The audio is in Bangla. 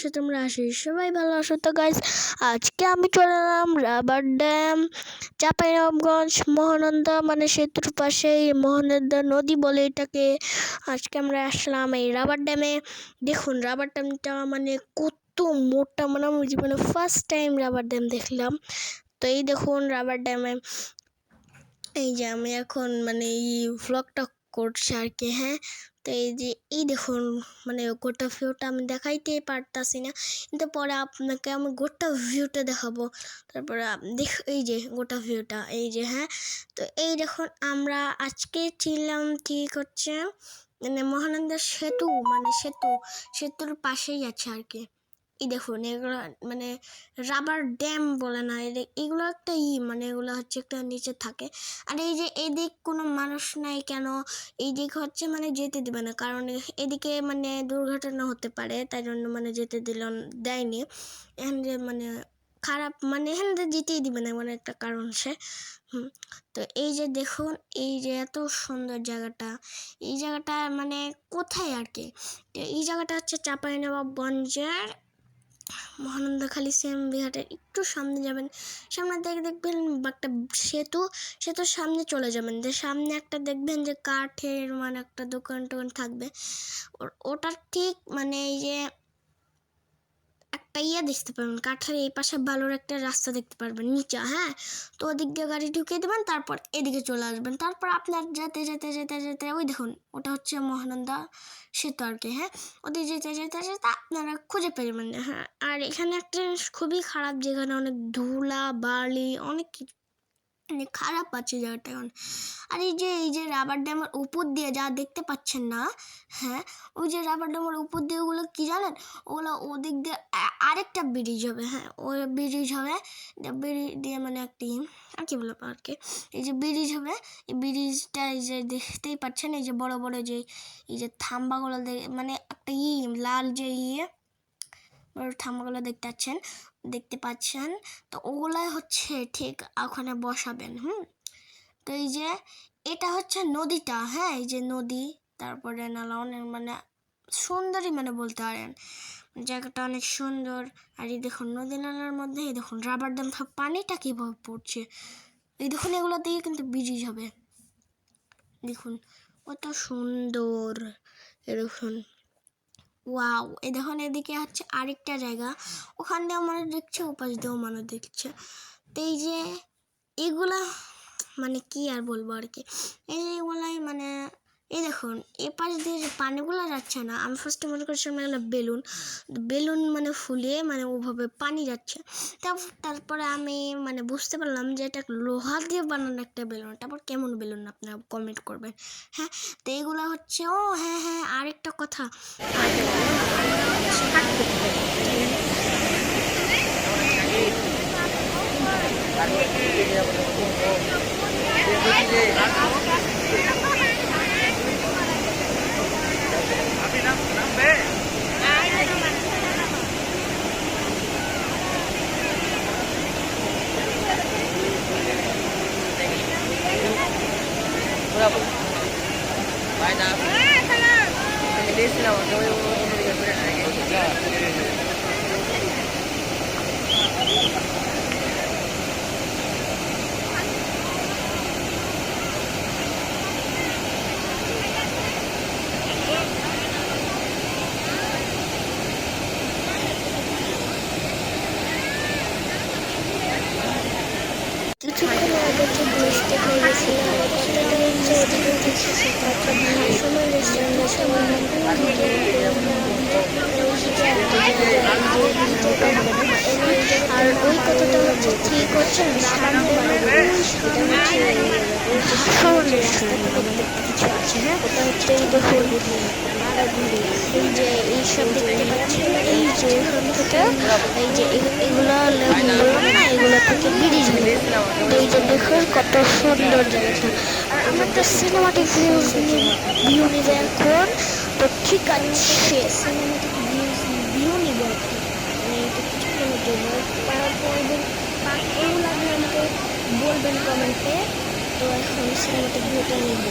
আছো তোমরা? আসি সবাই ভালো আছো তো গাইস। আজকে আমি চলে এলাম রাবার ড্যাম, চাঁপাইনবাবগঞ্জ মহানন্দা মানে সেতুর পাশেই মহানন্দা নদী বলে এটাকে। আজকে আমরা আসলাম এই রাবার ড্যামে। দেখুন রাবার ড্যামটা মানে কত মোটা, মানে আমি জীবনে ফার্স্ট টাইম রাবার ড্যাম দেখলাম। তো এই দেখুন রাবার ড্যামে এই যে আমি এখন মানে এই ভ্লগটা করছি আর কি। হ্যাঁ, তো এই দেখুন মানে গোটা ভিউটা আমি দেখাইতে পারতাছি না, কিন্তু পরে আপনাকে আমি গোটা ভিউটা দেখাবো। তারপরে এই যে গোটা ভিউটা এই যে। হ্যাঁ, তো এই দেখুন আমরা আজকে ছিলাম ঠিক হচ্ছে মানে মহানন্দা সেতু, মানে সেতুর পাশেই আছে আর কি। এই দেখুন এগুলো মানে রাবার ড্যাম বলে না, এগুলো একটা মানে এগুলো হচ্ছে একটা নিচে থাকে। আর এই যে এদিক কোনো মানুষ নাই কেন, এই দিক হচ্ছে মানে যেতে দেবে না, কারণ এদিকে মানে দুর্ঘটনা হতে পারে, তাই জন্য মানে যেতে দেয়নি। এখান যে মানে খারাপ, মানে এখান যেতেই দিবে না, মানে একটা কারণ সে। তো এই যে দেখুন এই যে এত সুন্দর জায়গাটা, এই জায়গাটা মানে কোথায় আর কি। তো এই জায়গাটা হচ্ছে চাঁপাইনবাবগঞ্জের মহানন্দাখালী সেম বিহাটের একটু সামনে যাবেন, সামনে দেখবেন একটা সেতুর সামনে চলে যাবেন, যে সামনে একটা দেখবেন যে কাঠের মানে একটা দোকান থাকবে। ওটার ঠিক মানে এই যে একটা দেখতে পারবেন, কাঠের এই পাশে বালুর একটা রাস্তা দেখতে পারবেন নিচে। হ্যাঁ, তো ওদিক দিয়ে গাড়ি ঢুকিয়ে দেবেন, তারপর এদিকে চলে আসবেন, তারপর আপনার যেতে যেতে যেতে যেতে ওই দেখুন ওটা হচ্ছে মহানন্দা সেতু আর কি। হ্যাঁ, ওদিকে যেতে যেতে যেতে আপনারা খুঁজে পেয়ে না। হ্যাঁ, আর এখানে একটা খুবই খারাপ, যেখানে অনেক ধুলা বালি অনেক কিছু মানে খারাপ আছে জায়গাটা এখন। আর এই যে রাবার ড্যামের উপর দিয়ে যা দেখতে পাচ্ছেন না, হ্যাঁ ওই যে রাবার ড্যামের উপর দিয়ে ওগুলো কি জানেন, ওগুলো ওদিক দিয়ে আরেকটা ব্রিজ হবে। হ্যাঁ, ওই ব্রিজ হবে, ব্রিজ দিয়ে মানে একটি আর কি বলবো আর কি, এই যে ব্রিজ হবে, এই ব্রিজটা এই যে দেখতেই পাচ্ছেন, এই যে বড় বড় যে এই যে থাম্বাগুলো মানে একটা লাল যে বড় থাম্বাগুলো দেখতে পাচ্ছেন, তো ওগুলাই হচ্ছে ঠিক ওখানে বসাবেন। তো এই যে এটা হচ্ছে নদীটা। হ্যাঁ, এই যে নদী, তারপরে নালা অনেক মানে সুন্দরই মানে বলতে পারেন, জায়গাটা অনেক সুন্দর। আর এই দেখুন নদী নালার মধ্যে এই দেখুন রাবার ড্যাম, পানিটা কীভাবে পড়ছে, এই দেখুন এগুলো দিয়ে কিন্তু ব্রিজ হবে। দেখুন কত সুন্দর, দেখুন ওয়াও। এই দেখুন এদিকে হচ্ছে আরেকটা জায়গা, ওখান দিয়েও মানুষ দেখছে, ওপাশ দিয়েও মানুষ দেখছে। তো এই যে এগুলা মানে কি আর বলবো আর কি, এই যে এগুলাই মানে এই দেখুন এ পাশ দিয়ে যে পানিগুলো যাচ্ছে না, আমি ফার্স্টে মনে করছিলাম এগুলো বেলুন মানে ফুলিয়ে মানে ওভাবে পানি যাচ্ছে। তারপরে আমি মানে বুঝতে পারলাম যে এটা লোহা দিয়ে বানানো একটা বেলুন। তারপর কেমন বেলুন আপনারা কমেন্ট করবেন। হ্যাঁ, তো এগুলো হচ্ছে হ্যাঁ আরেকটা কথা, কিছুক্ষণ আগে ঠিক মিস্টেক হয়ে গেছিল, সময় আর ওই কথাটা হচ্ছে ঠিক হচ্ছে কিছু আছে। হ্যাঁ, ওটা হচ্ছে এই দেখুন এই যে এইসব দেখতে পাচ্ছেন, এই যে এখান থেকে এই যে এগুলো না, এগুলো থেকে ব্রিজ হলো। এই যে দেখুন কত সুন্দর জায়গাটা। আর আমরা তো সিনেমাটিক ভিউ নিবে এখন, তো ঠিক আছে সিনেমাটিক ভিউ নিব মানে এটা কিছুক্ষণের জন্য। কেমন লাগবে আমাকে বলবেন কমেন্টে। তো এখন সিনেমাটিক ভিউটা নিব।